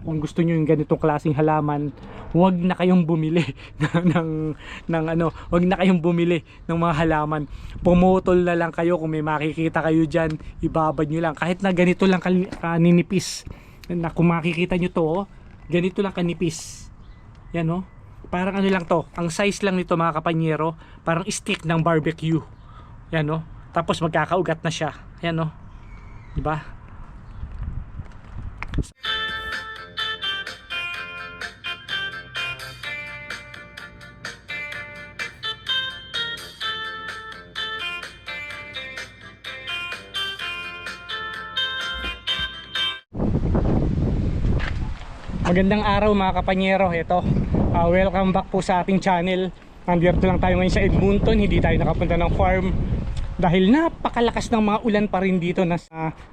kung gusto nyo yung ganitong klaseng halaman, huwag na kayong bumili ng ano, huwag na kayong bumili ng mga halaman. Pumutol na lang kayo. Kung may makikita kayo dyan, ibabad nyo lang, kahit na ganito lang kaninipis, na kung makikita nyo to, oh, ganito lang kanipis, yan oh, parang ano lang to, ang size lang nito mga kapanyero, parang stick ng barbecue, yan oh, tapos magkakaugat na siya, yan oh, diba? Magandang araw mga kapanyero. Ito, welcome back po sa ating channel. Nandito lang tayo ngayon sa Edmonton. Hindi tayo nakapunta ng farm dahil napakalakas ng mga ulan pa rin dito na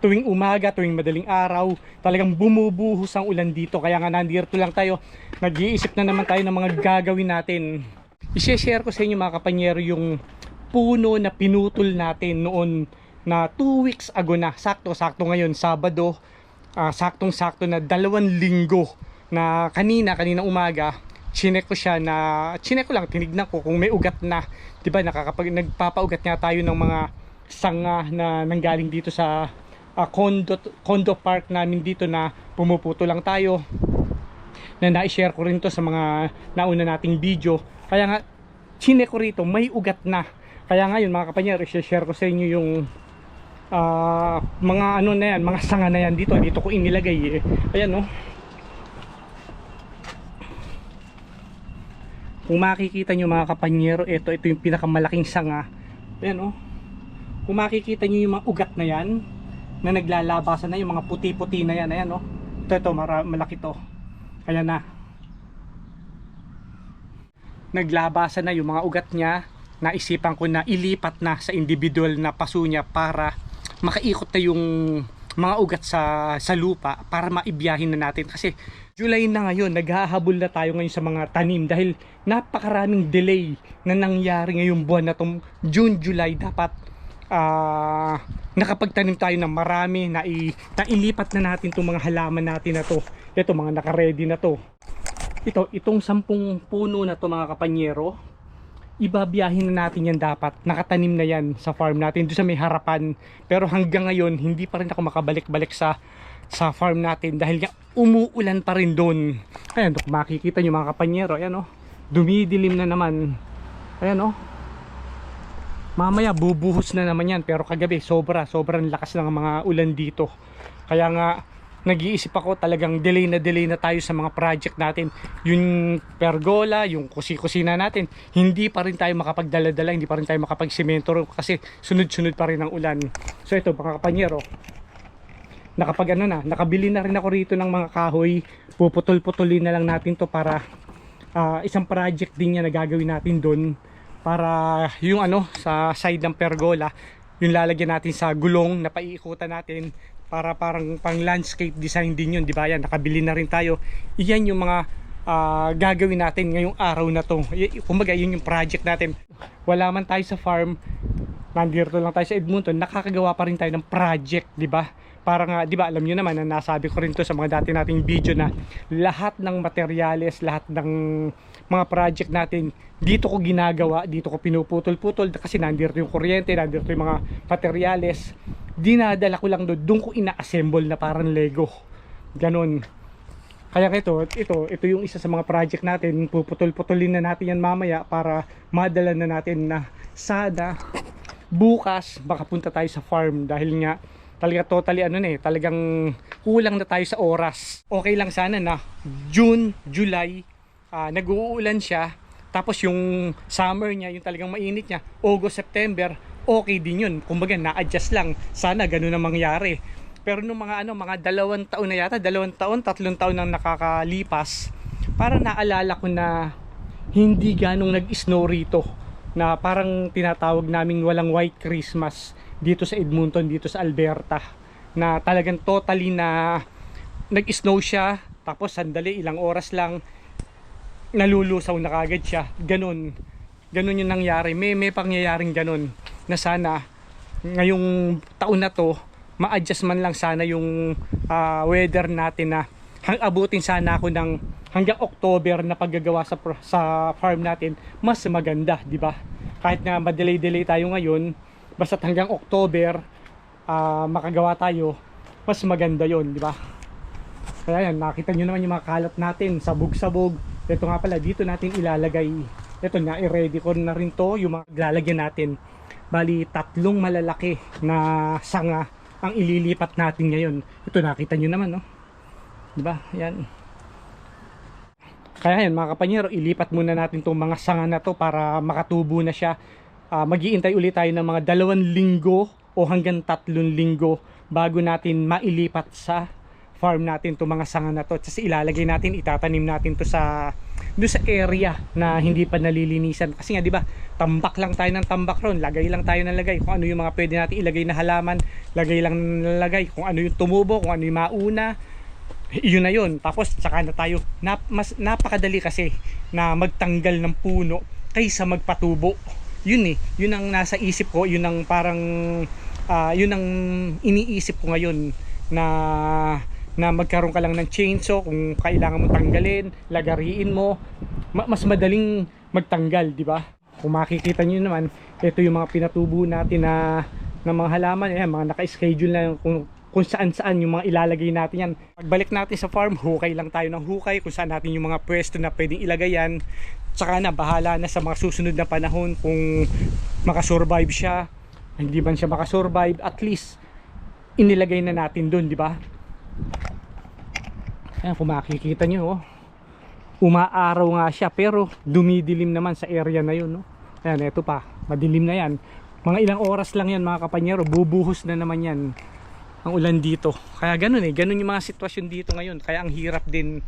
tuwing umaga, tuwing madaling araw, talagang bumubuhos ang ulan dito. Kaya nga nandito lang tayo, nag-iisip na naman tayo ng mga gagawin natin. I-share ko sa inyo mga kapanyero yung puno na pinutol natin noon na 2 weeks ago na. Sakto ngayon, Sabado. Saktong-sakto na 2 linggo na kaninang umaga, chinek ko siya, tinignan ko kung may ugat na, 'di ba? Nagpapaugat nga tayo ng mga sanga na nanggaling dito sa condo park namin dito na pumuputo lang tayo, na na-share ko rin to sa mga nauna nating video. Kaya nga chinek ko rito, may ugat na. Kaya ngayon mga kapanyero, i-share ko sa inyo yung mga ano na yan, mga sanga na yan dito ko inilagay eh. Ayan oh. Kung makikita nyo mga kapanyero, ito yung pinakamalaking sanga. Ayan oh. Kung makikita nyo yung mga ugat na yan na naglalabasan na, yung mga puti-puti na yan. Ayan oh. Ito malaki to. Ayan na. Naglabasan na yung mga ugat niya. Naisipan ko na ilipat na sa individual na paso niya para makaikot na yung mga ugat sa lupa, para maibiyahin na natin. Kasi July na ngayon, naghahabol na tayo ngayon sa mga tanim dahil napakaraming delay na nangyari ngayong buwan na itong June, July. Dapat nakapagtanim tayo ng marami, nailipat na natin itong mga halaman natin na to. Ito, mga naka-ready na to. Itong 10 puno na to mga kapanyero, ibabiyahin na natin yan dapat. Nakatanim na yan sa farm natin doon sa may harapan. Pero hanggang ngayon, hindi pa rin ako makabalik-balik sa farm natin dahil nga umuulan pa rin doon. Ayan, kung makikita nyo mga kapanyero, ayan o, dumidilim na naman. Ayan o, mamaya bubuhos na naman yan. Pero kagabi, sobrang lakas ng mga ulan dito. Kaya nga, nag-iisip ako, talagang delay na tayo sa mga project natin. Yung pergola, yung kusina natin, hindi pa rin tayo makapagdala-dala, hindi pa rin tayo makapagsemento kasi sunod-sunod pa rin ang ulan. So ito mga kapanyero, nakabili na rin ako rito ng mga kahoy. Puputol-putulin na lang natin to para isang project din yan na gagawin natin doon, para yung sa side ng pergola, yung lalagyan natin sa gulong na paiikutan natin, para parang pang landscape design din yun, di ba? Yan, nakabili na rin tayo. Iyan yung mga gagawin natin ngayong araw na to. Kumbaga yun yung project natin. Wala man tayo sa farm, nandito lang tayo sa Edmonton, nakakagawa pa rin tayo ng project, di ba? Para nga, di ba, alam nyo naman na nasabi ko rin to sa mga dati nating video na lahat ng materyales, lahat ng mga project natin dito ko ginagawa, dito ko pinuputol-putol kasi nandito yung kuryente, nandito yung mga materyales, dinadala ko lang doon ko ina-assemble na parang Lego, ganon. Kaya ito yung isa sa mga project natin. Puputol-putulin na natin yan mamaya para madala na natin na sana bukas makapunta tayo sa farm, dahil nga talaga totally talagang kulang na tayo sa oras. Okay lang sana na June, July, nag-uulan siya, tapos yung summer niya, yung talagang mainit niya, August, September, okay din yun. Kumbaga na-adjust lang. Sana ganun ang mangyari. Pero nung mga 2 taon na yata, 2 taon, 3 taon nang nakakalipas, para naalala ko na hindi ganong nag-snow rito, na parang tinatawag naming walang white Christmas dito sa Edmonton, dito sa Alberta, na talagang totally na nag-snow siya, tapos sandali, ilang oras lang nalulusaw na kagad siya. Ganun yung nangyari. May pangyayaring ganun na sana ngayong taon na to ma-adjust man lang sana yung weather natin, na abutin sana ako ng hanggang October na paggagawa sa farm natin, mas maganda, di ba? Kahit na ma-delay tayo ngayon, basta hanggang October makagawa tayo, mas maganda yon, di ba? Kaya yan, nakita nyo naman yung mga kalat natin, sabog-sabog. Ito nga pala, dito natin ilalagay. Ito na, i-ready ko na rin to, yung mga lalagyan natin. Bali, 3 malalaki na sanga ang ililipat natin ngayon. Ito, nakita nyo naman, no? Diba? Yan. Kaya yan, mga kapanyero, ilipat muna natin itong mga sanga na to para makatubo na siya. Mag-iintay ulit tayo ng mga 2 linggo o hanggang 3 linggo bago natin mailipat sa farm natin itong mga sanga na to. Kasi ilalagay natin, itatanim natin to doon sa area na hindi pa nalilinisan. Kasi nga, di ba, tambak lang tayo ng tambak ron, lagay lang tayo ng lagay. Kung ano yung mga pwede natin ilagay na halaman, lagay lang ng lagay. Kung ano yung tumubo, kung ano yung mauna, yun na yun. Tapos saka na tayo, mas napakadali kasi na magtanggal ng puno kaysa magpatubo. Yun yun ang nasa isip ko, yun ang parang yun ang iniisip ko ngayon, na magkaroon ka lang ng chainsaw kung kailangan mo tanggalin, lagariin mo, mas madaling magtanggal, di ba? Kung makikita niyo naman, ito yung mga pinatubo natin na mga halaman, ayan, mga naka-schedule na kung saan yung mga ilalagay natin yan. Pagbalik natin sa farm, hukay lang tayo ng hukay kung saan natin yung mga pwesto na pwedeng ilagay yan. Tsaka na, bahala na sa mga susunod na panahon kung makasurvive siya, hindi man siya makasurvive, at least inilagay na natin dun, di ba? Ayan, kung makikita nyo, umaaraw nga siya pero dumidilim naman sa area na yun, no? Ayan, eto pa, madilim na yan. Mga ilang oras lang yan, mga kapanyero, bubuhos na naman yan ang ulan dito. Kaya ganun ganun yung mga sitwasyon dito ngayon. Kaya ang hirap din.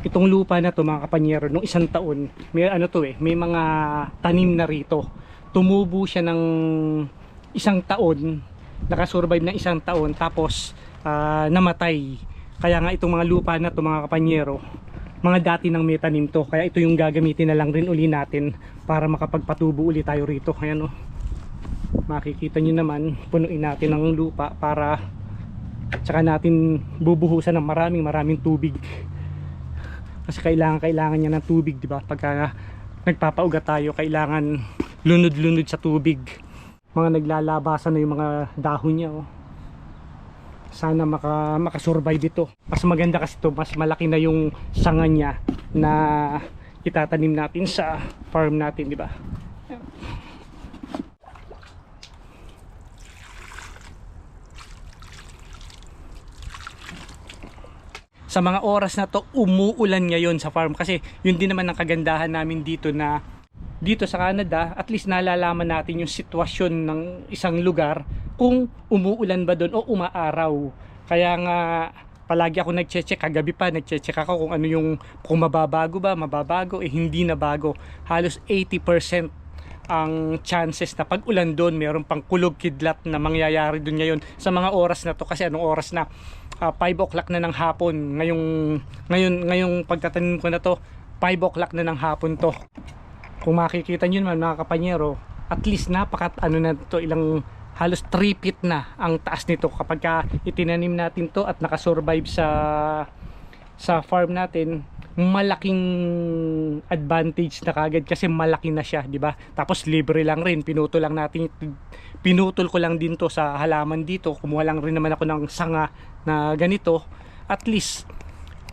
Itong lupa na to, mga kapanyero, nung 1 taon, may may mga tanim na rito. Tumubo siya ng 1 taon, nakasurvive na 1 taon, tapos namatay. Kaya nga itong mga lupa na to, mga kapanyero, mga dati nang may tanim to. Kaya ito yung gagamitin na lang rin uli natin para makapagpatubo uli tayo rito. Ayan, makikita nyo naman, punuin natin ng lupa para tsaka natin bubuhusan ng maraming tubig. Kasi kailangan niya ng tubig, di ba? Pagka nagpapaugat tayo, kailangan lunod-lunod sa tubig. Mga naglalabasan na yung mga dahon niya, Sana makasurvive ito. Mas maganda kasi ito, mas malaki na yung sanga niya na itatanim natin sa farm natin, di ba? Sa mga oras na to, umuulan ngayon sa farm kasi yun din naman ang kagandahan namin dito, na dito sa Canada, at least nalalaman natin yung sitwasyon ng isang lugar kung umuulan ba doon o umaaraw. Kaya nga palagi ako nagche-check, kagabi pa nagche-check ako kung mababago ba, hindi na bago. Halos 80% ang chances na pag ulan doon, meron pang kulog kidlat na mangyayari doon ngayon sa mga oras na to. Kasi anong oras na? 5 o'clock na ng hapon. Ngayong pagtatanim ko na to, 5 o'clock na ng hapon to. Kung makikita nyo naman, mga kapanyero, at least na to, halos 3 feet na ang taas nito kapag itinanim natin to at nakasurvive sa farm natin. Malaking advantage na kagad kasi malaki na siya, di ba? Tapos libre lang rin, pinutol ko lang din to sa halaman dito. Kumuha lang rin naman ako ng sanga na ganito. At least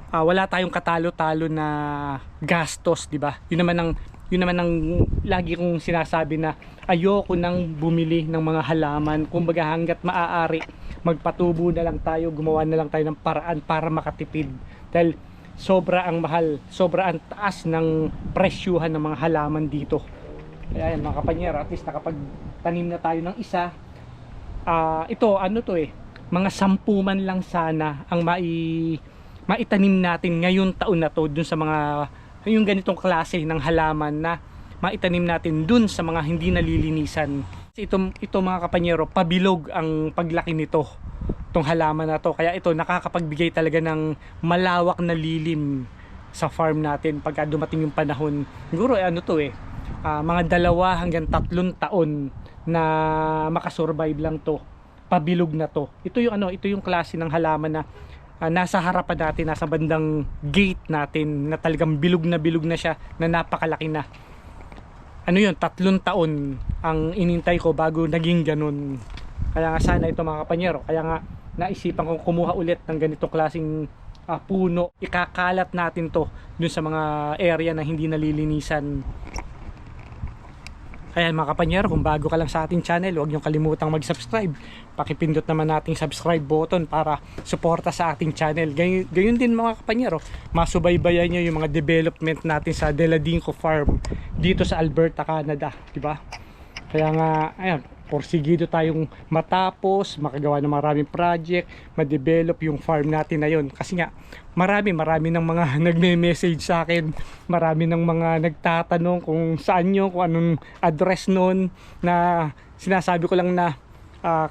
wala tayong katalo-talo na gastos, di ba? Yun naman ang lagi kong sinasabi, na ayoko nang bumili ng mga halaman. Kumbaga, hanggat maaari, magpatubo na lang tayo, gumawa na lang tayo ng paraan para makatipid. Dahil sobra ang mahal, sobra ang taas ng presyuhan ng mga halaman dito. Kaya yan, mga kapanyero, at least nakapagtanim na tayo ng isa. Ito, mga 10 man lang sana ang maitanim natin ngayong taon na to, dun sa mga yung ganitong klase ng halaman na maitanim natin dun sa mga hindi nalilinisan. Ito mga kapanyero, pabilog ang paglaki nito, itong halaman na to. Kaya ito nakakapagbigay talaga ng malawak na lilim sa farm natin pagka dumating yung panahon. Siguro mga 2 hanggang 3 taon na makasurvive lang to, pabilog na to. Ito yung klase ng halaman na nasa harapan natin, nasa bandang gate natin, na talagang bilog na siya, na napakalaki na. 3 taon ang inintay ko bago naging ganun. Kaya nga sana ito mga kapanyero, kaya nga naisipan kong kumuha ulit ng ganitong klaseng puno. Ikakalat natin to dun sa mga area na hindi nalilinisan. Kaya mga kapanyero, kung bago ka lang sa ating channel, huwag niyong kalimutang mag-subscribe. Pakipindot naman nating subscribe button para suporta sa ating channel. Gayun din mga kapanyero, masubaybayan niyo yung mga development natin sa Deladinco Farm dito sa Alberta, Canada, di ba? Kaya nga, ayan, porsigido tayong matapos, makagawa ng maraming project, ma-develop yung farm natin na yun. Kasi nga, marami ng mga nagme-message sa akin, marami ng mga nagtatanong kung saan nyo, kung anong address nun, na sinasabi ko lang na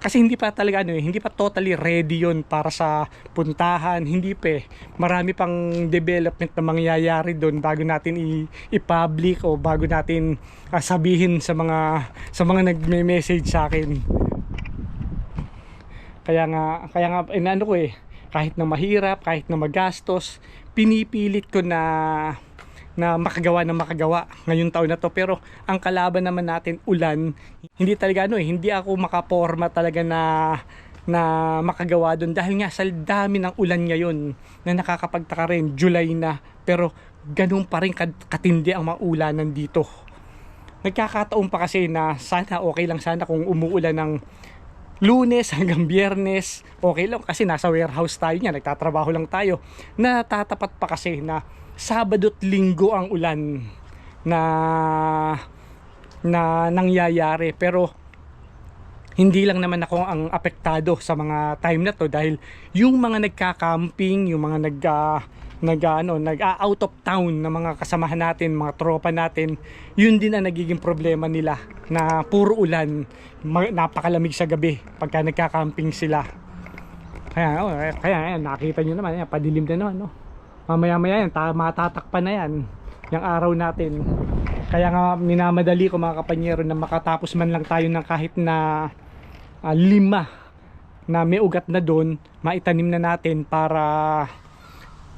kasi hindi pa talaga hindi pa totally ready yun para sa puntahan, hindi pa marami pang development na mangyayari doon bago natin i-public o bago natin sabihin sa mga nagme-message sa akin. Kaya nga kahit na mahirap, kahit na magastos, pinipilit ko na makagawa ngayong taon na to. Pero ang kalaban naman natin, ulan. Hindi talaga hindi ako makaporma talaga na makagawa doon dahil nga sa dami ng ulan ngayon na nakakapagtaka rin. July na, pero ganun pa rin katindi ang mga ulanan dito. Nagkakataon pa kasi na sana okay lang sana kung umuulan ng Lunes hanggang Biyernes, okay lang kasi nasa warehouse tayo niya, nagtatrabaho lang tayo. Natatapat pa kasi na Sabado at Linggo ang ulan na nangyayari. Pero hindi lang naman ako ang apektado sa mga time na to, dahil yung mga nagka-camping, yung mga nag-out of town na mga kasamahan natin, mga tropa natin, yun din ang nagiging problema nila, na puro ulan, napakalamig sa gabi pagka nagka-camping sila. Kaya nakita nyo naman, padilim na naman, no? Mamaya yan, matatakpan na yan yung araw natin. Kaya nga minamadali ko mga kapanyero na makatapos man lang tayo ng kahit na 5 na may ugat na doon, maitanim na natin para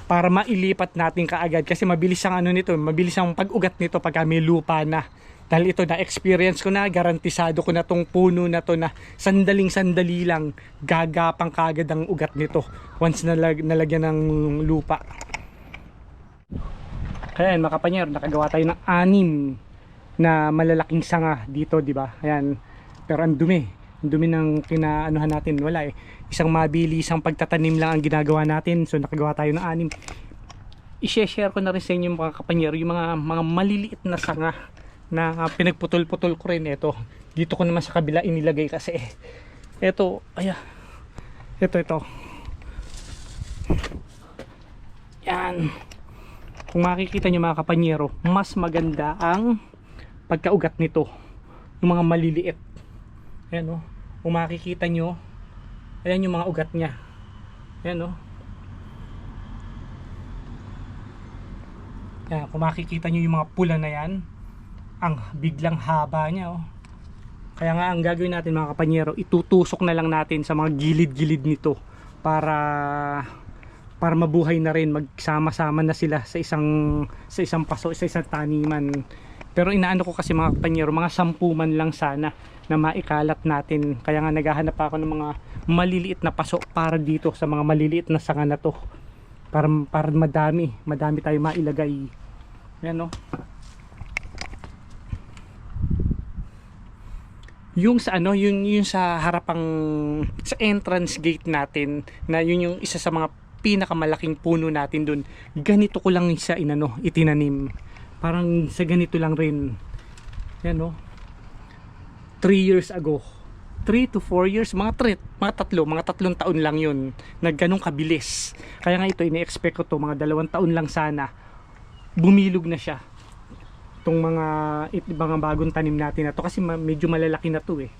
mailipat natin kaagad. Kasi mabilis ang pag-ugat nito pagka may lupa na. Dahil ito na experience ko na, garantisado ko na tong puno na to na sandaling-sandali lang gagapang kaagad ang ugat nito once nalagyan ng lupa. Kaya mga kapanyero, nakagawa tayo ng 6 na malalaking sanga dito, di ba? Ayan. Pero ang dumi ng kinaanuhan natin, wala isang mabilisang pagtatanim lang ang ginagawa natin. So nakagawa tayo ng 6. I-share ko na rin sa inyo mga kapanyero yung mga maliliit na sanga na pinagputol-putol ko rin. Ito dito ko naman sa kabila inilagay kasi ito yan. Kung makikita nyo mga kapanyero, mas maganda ang pagkaugat nito, yung mga maliliit. Ayan kung makikita nyo, ayan yung mga ugat nya. Ayan Ayan, kung makikita nyo yung mga pula na yan, ang biglang haba nya. Kaya nga ang gagawin natin mga kapanyero, itutusok na lang natin sa mga gilid-gilid nito para mabuhay na rin, magsama-sama na sila sa isang paso, sa isang taniman. Pero inaano ko kasi mga kapanyero, mga 10 man lang sana na maikalat natin. Kaya nga naghahanap ako ng mga maliliit na paso para dito sa mga maliliit na sanga na to, para madami tayo mailagay. Yan yung sa yung sa harapang sa entrance gate natin, na yun yung isa sa mga pinakamalaking puno natin dun. Ganito ko lang siya itinanim. Parang sa ganito lang rin. Yan 3 years ago. 3 to 4 years, mga 3 taon lang yun. Ganong kabilis. Kaya nga ito, ini-expect ko to mga 2 taon lang sana. Bumilog na siya. itong mga bagong tanim natin na to, kasi medyo malalaki na to eh.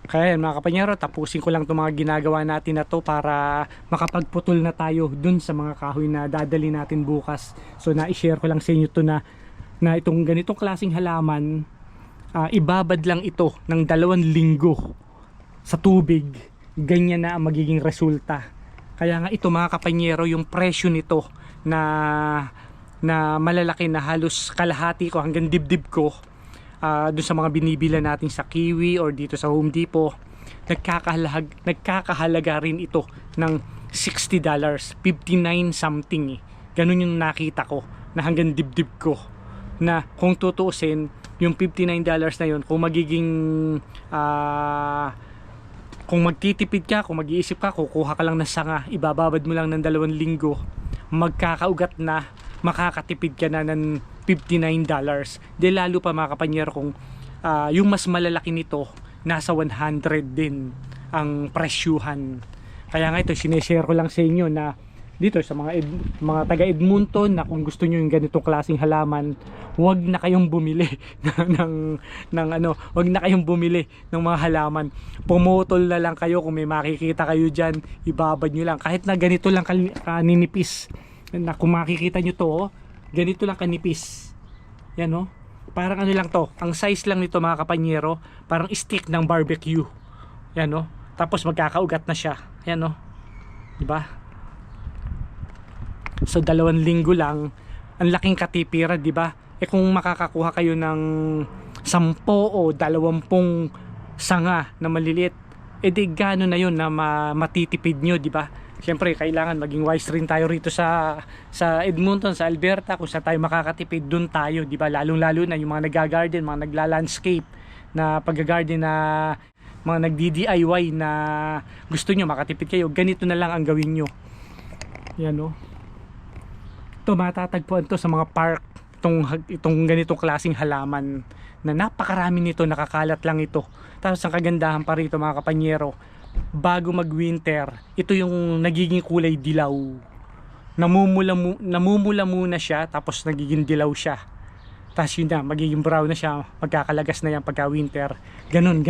Kaya yan mga kapanyero, tapusin ko lang itong mga ginagawa natin na to para makapagputol na tayo dun sa mga kahoy na dadali natin bukas. So na-share ko lang sa inyo to na itong ganitong klaseng halaman, ibabad lang ito ng 2 linggo sa tubig, ganyan na ang magiging resulta. Kaya nga ito mga kapanyero, yung presyo nito na malalaki, na halos kalahati ko hanggang dibdib ko doon sa mga binibila natin sa Kiwi or dito sa Home Depot, nagkakahalaga rin ito ng $60, 59 something eh. Ganun yung nakita ko na hanggang dibdib ko, na kung tutuusin yung $59 na yun, kung magiging kung magtitipid ka, kung mag-iisip ka, kukuha ka lang ng sanga, ibababad mo lang ng 2 linggo, magkakaugat na, makakatipid ka na ng $59. De lalo pa mga kapanyero kung yung mas malalaki nito, nasa 100 din ang presyuhan. Kaya nga ito, sineshare ko lang sa inyo na dito sa mga taga Edmonton, na kung gusto nyo yung ganitong klaseng halaman, huwag na kayong bumili huwag na kayong bumili ng mga halaman. Pumutol na lang kayo. Kung may makikita kayo dyan, ibabad nyo lang, kahit na ganito lang kaninipis, na kung makikita nyo to, ganito lang kanipis, yan o, parang ano lang to, ang size lang nito mga kapanyero, parang stick ng barbecue, yan o, tapos magkakaugat na siya, yan o, diba? So 2 linggo lang, ang laking katipira, di ba? Eh kung makakakuha kayo ng 10 o 20 sanga na maliliit, eh di gano'n na yun na matitipid nyo, di ba? Siyempre kailangan maging wise rin tayo rito sa Edmonton, sa Alberta, kung saan tayo makakatipid, dun tayo, di ba? Lalong-lalo na yung mga nagga-garden, mga nagla-landscape na pag-garden, na mga nagdi-DIY na gusto nyo makatipid kayo, ganito na lang ang gawin nyo. Yan o. Ito, matatagpuan to sa mga park, itong ganitong klaseng halaman, na napakarami nito, nakakalat lang ito. Tapos ang kagandahan pa rito mga kapanyero, bago mag winter, ito yung nagiging kulay dilaw, namumula muna siya, tapos nagiging dilaw siya, tapos yun na, magiging brown na siya, magkakalagas na yan pagka winter. Ganun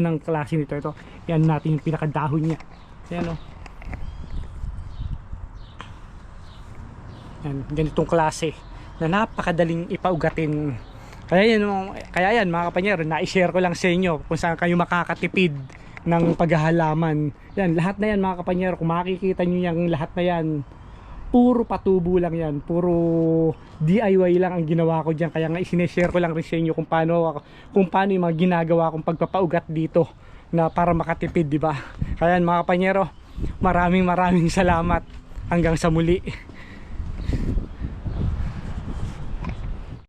ang klase nito. Ito, yan natin yung pinakadahon niya, yan o. Yan, ganitong klase na napakadaling ipaugatin. Kaya yan mga kapanyero, na-share ko lang sa inyo kung saan kayo makakatipid ng paghahalaman. Yan, lahat na yan mga kapanyero, kung makikita nyo yung lahat na yan, puro patubo lang yan, puro DIY lang ang ginawa ko dyan. Kaya nga isineshare ko lang rin sa inyo kung paano yung mga ginagawa kong pagpapaugat dito na para makatipid, di ba? Kaya yan mga kapanyero, maraming salamat, hanggang sa muli.